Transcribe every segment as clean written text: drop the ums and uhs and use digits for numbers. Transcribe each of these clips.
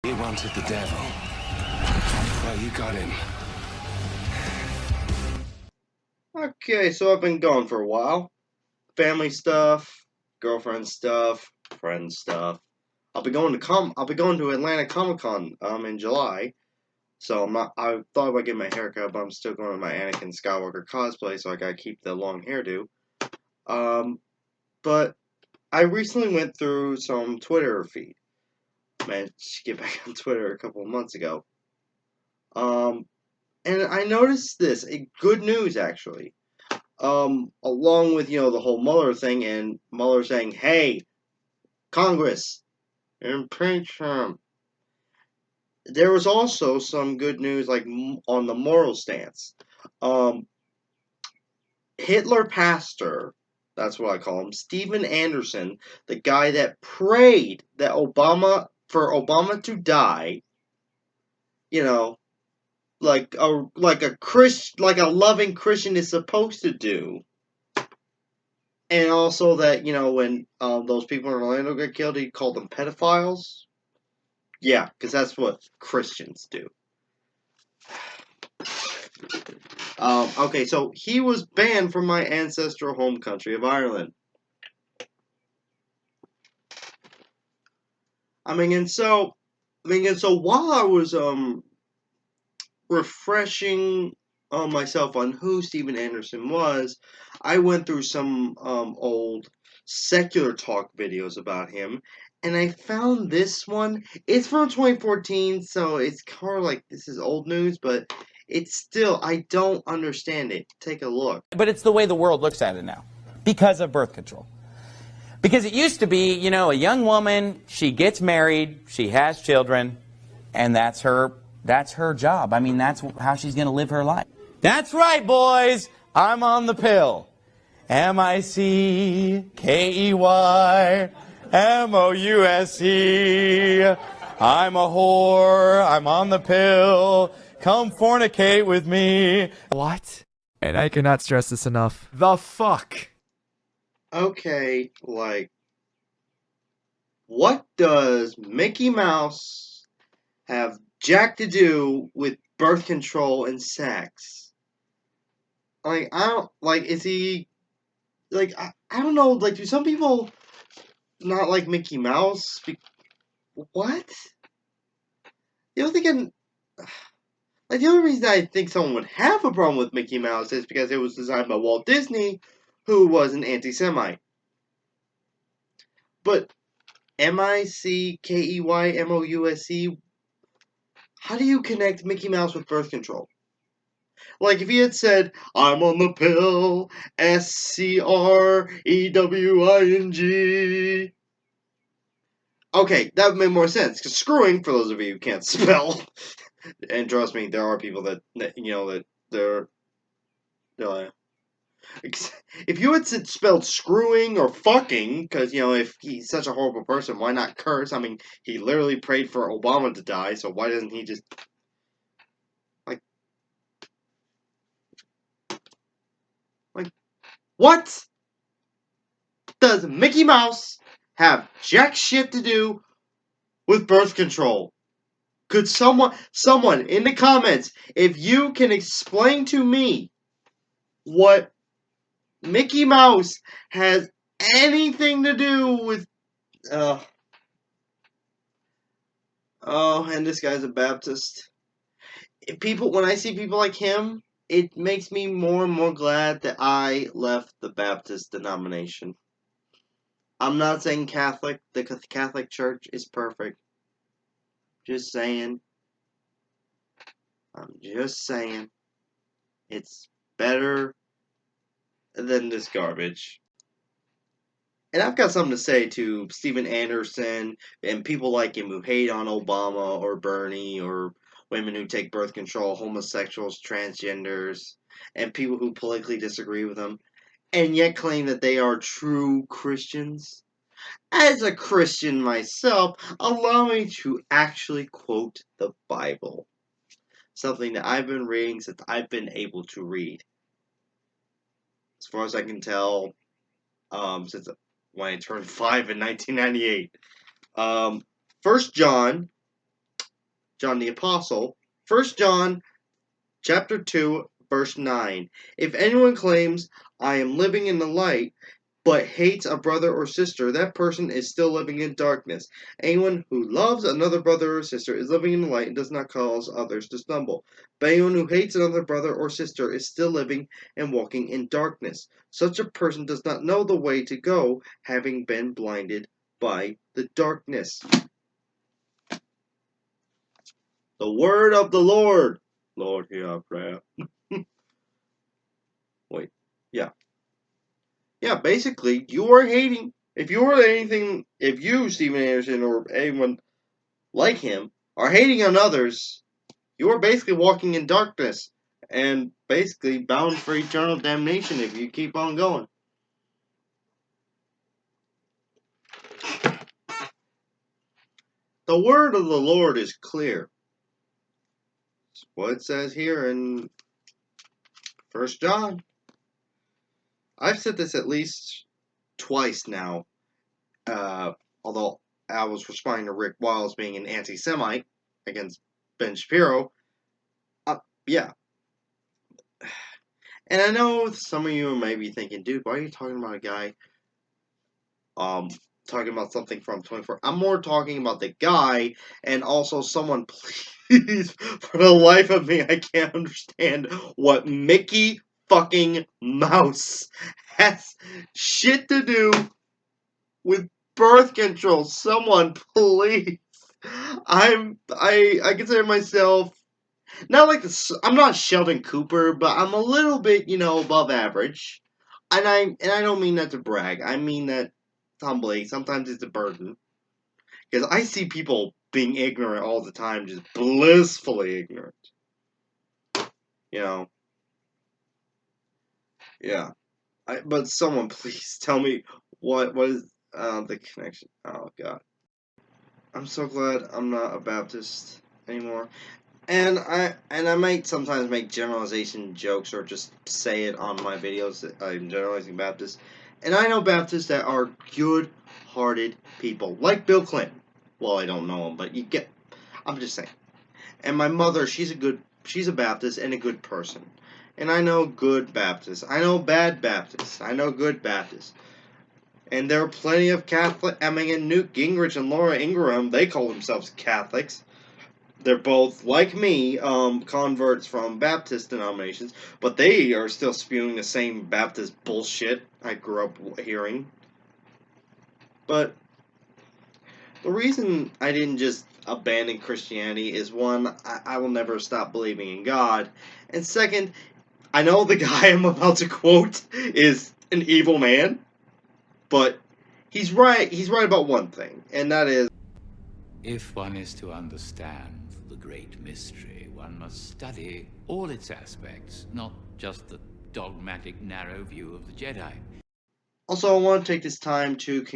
He wanted the devil. Well, you got him. Okay, so I've been gone for a while. Family stuff, girlfriend stuff, friend stuff. I'll be going to Atlanta Comic Con in July. So I thought about getting my haircut, but I'm still going to my Anakin Skywalker cosplay, so I gotta keep the long hairdo. But I recently went through some Twitter feed. Managed to get back on Twitter a couple of months ago. And I noticed this. Good news, actually. Along with, the whole Mueller thing, and Mueller saying, hey, Congress, impeach him. There was also some good news, like, on the moral stance. Hitler pastor, that's what I call him, Steven Anderson, the guy that prayed that for Obama to die, like a loving Christian is supposed to do. And also that, when those people in Orlando got killed, he called them pedophiles. Yeah, because that's what Christians do. Okay, so he was banned from my ancestral home country of Ireland. And so while I was refreshing myself on who Steven Anderson was, I went through some old secular talk videos about him, and I found this one. It's from 2014, so it's kind of like this is old news, but it's still, I don't understand it. Take a look. But it's the way the world looks at it now, because of birth control. Because it used to be, a young woman, she gets married, she has children, and that's her job. I mean, that's how she's going to live her life. That's right, boys. I'm on the pill. M-I-C-K-E-Y-M-O-U-S-E. I'm a whore. I'm on the pill. Come fornicate with me. What? And I cannot stress this enough. The fuck? Okay, like, what does Mickey Mouse have jack to do with birth control and sex? Like, I don't, like, is he, like, I don't know, like, do some people not like Mickey Mouse? What? The only thing, like, the only reason I think someone would have a problem with Mickey Mouse is because it was designed by Walt Disney, who was an anti-Semite. But M-I-C-K-E-Y-M-O-U-S-E, how do you connect Mickey Mouse with birth control? Like, if he had said, I'm on the pill, S-C-R-E-W-I-N-G. Okay, that would make more sense, because screwing, for those of you who can't spell, and trust me, there are people that they're if you had spelled screwing or fucking, because, if he's such a horrible person, why not curse? I mean, he literally prayed for Obama to die, so why doesn't he just, what does Mickey Mouse have jack shit to do with birth control? Could someone in the comments, if you can explain to me what Mickey Mouse has anything to do with, and this guy's a Baptist. When I see people like him, it makes me more and more glad that I left the Baptist denomination. I'm not saying the Catholic Church is perfect. Just saying. I'm just saying. It's better than this garbage. And I've got something to say to Steven Anderson and people like him who hate on Obama or Bernie or women who take birth control, homosexuals, transgenders, and people who politically disagree with them, and yet claim that they are true Christians. As a Christian myself, allow me to actually quote the Bible. Something that I've been reading since I've been able to read. As far as I can tell, since when I turned 5 in 1998. 1 John John the Apostle. 1 John chapter 2, verse 9. If anyone claims, I am living in the light, but hates a brother or sister, that person is still living in darkness. Anyone who loves another brother or sister is living in the light and does not cause others to stumble. But anyone who hates another brother or sister is still living and walking in darkness. Such a person does not know the way to go, having been blinded by the darkness. The word of the Lord. Lord, hear our prayer. Wait, yeah. Yeah, basically, you are hating. If you Steven Anderson, or anyone like him, are hating on others, you are basically walking in darkness and basically bound for eternal damnation if you keep on going. The word of the Lord is clear. It's what it says here in 1 John. I've said this at least twice now, although I was responding to Rick Wiles being an anti-Semite against Ben Shapiro. Yeah. And I know some of you may be thinking, dude, why are you talking about a guy talking about something from 24? I'm more talking about the guy, and also someone, please, for the life of me, I can't understand what Mickey fucking Mouse has shit to do with birth control. Someone, please. I consider myself not like this. I'm not Sheldon Cooper, but I'm a little bit, above average. And I don't mean that to brag. I mean that humbly. Sometimes it's a burden, because I see people being ignorant all the time, just blissfully ignorant. Yeah. But someone, please tell me what is the connection. Oh God. I'm so glad I'm not a Baptist anymore. And I might sometimes make generalization jokes or just say it on my videos that I'm generalizing Baptists. And I know Baptists that are good-hearted people, like Bill Clinton. Well, I don't know him, but I'm just saying. And my mother, she's a Baptist and a good person. And I know good Baptists. I know bad Baptists. I know good Baptists. And there are plenty of Catholic. I mean, Newt Gingrich and Laura Ingraham, they call themselves Catholics. They're both, like me, converts from Baptist denominations, but they are still spewing the same Baptist bullshit I grew up hearing. But the reason I didn't just abandon Christianity is, one, I will never stop believing in God, and second, I know the guy I'm about to quote is an evil man, but he's right about one thing, and that is, if one is to understand the great mystery, one must study all its aspects, not just the dogmatic narrow view of the Jedi. Also, I want to take this time to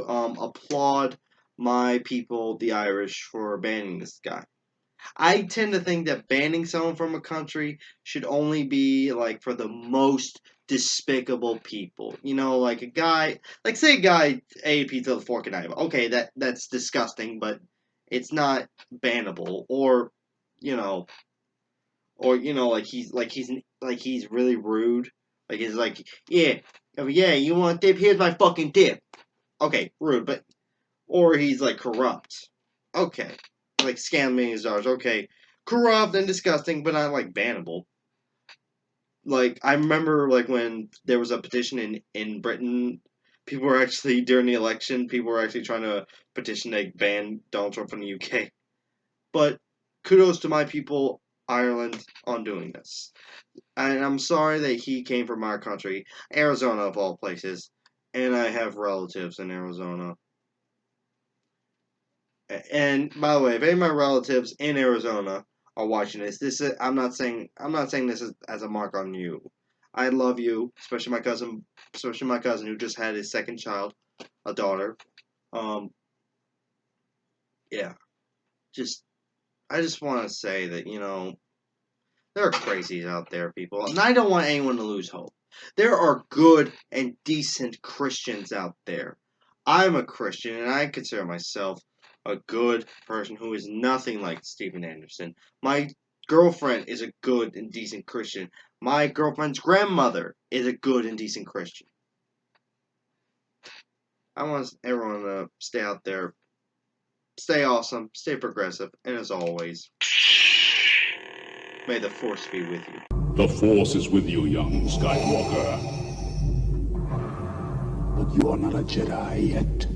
applaud my people, the Irish, for banning this guy. I tend to think that banning someone from a country should only be, like, for the most despicable people. Like a guy, like, say a guy ate a pizza with a fork and knife. Okay, that's disgusting, but it's not bannable. Or like he's really rude. Like, he's like, yeah, you want dip? Here's my fucking dip. Okay, rude, but or he's like corrupt. Okay, like scamming his dollars. Okay, corrupt and disgusting, but not like bannable. Like, I remember like when there was a petition in Britain. People were actually, during the election, people were actually trying to petition to ban Donald Trump from the UK. But kudos to my people, Ireland, on doing this. And I'm sorry that he came from our country, Arizona of all places, and I have relatives in Arizona. And by the way, if any of my relatives in Arizona are watching this, I'm not saying this as a mark on you. I love you, especially my cousin who just had his second child, a daughter. Yeah, I just want to say that there are crazies out there, people, and I don't want anyone to lose hope. There are good and decent Christians out there. I'm a Christian, and I consider myself a good person who is nothing like Steven Anderson. My girlfriend is a good and decent Christian. My girlfriend's grandmother is a good and decent Christian. I want everyone to stay out there, stay awesome, stay progressive, and as always, may the Force be with you. The Force is with you, young Skywalker. But you are not a Jedi yet.